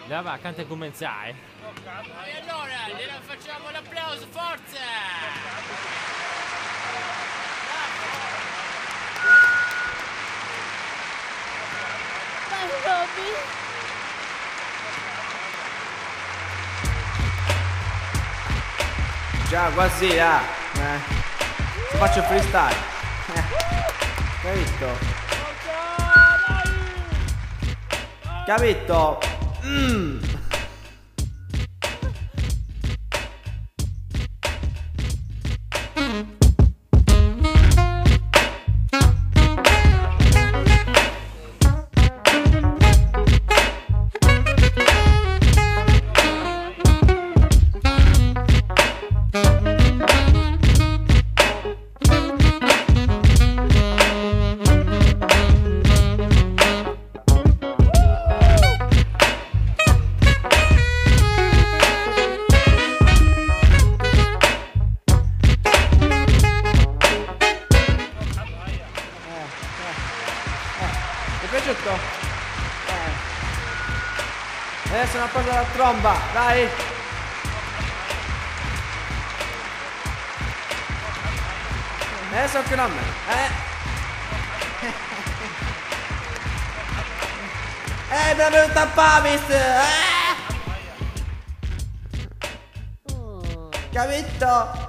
Dai, canta e cominciare. E allora, gliela facciamo l'applauso, forza! Vai Robby! Già, quasi, ah. Ti faccio freestyle. Capito? Capito? Ti è piaciuto? Adesso una cosa alla tromba, dai! Adesso anche a me, mi è venuta a Pavis! Capito?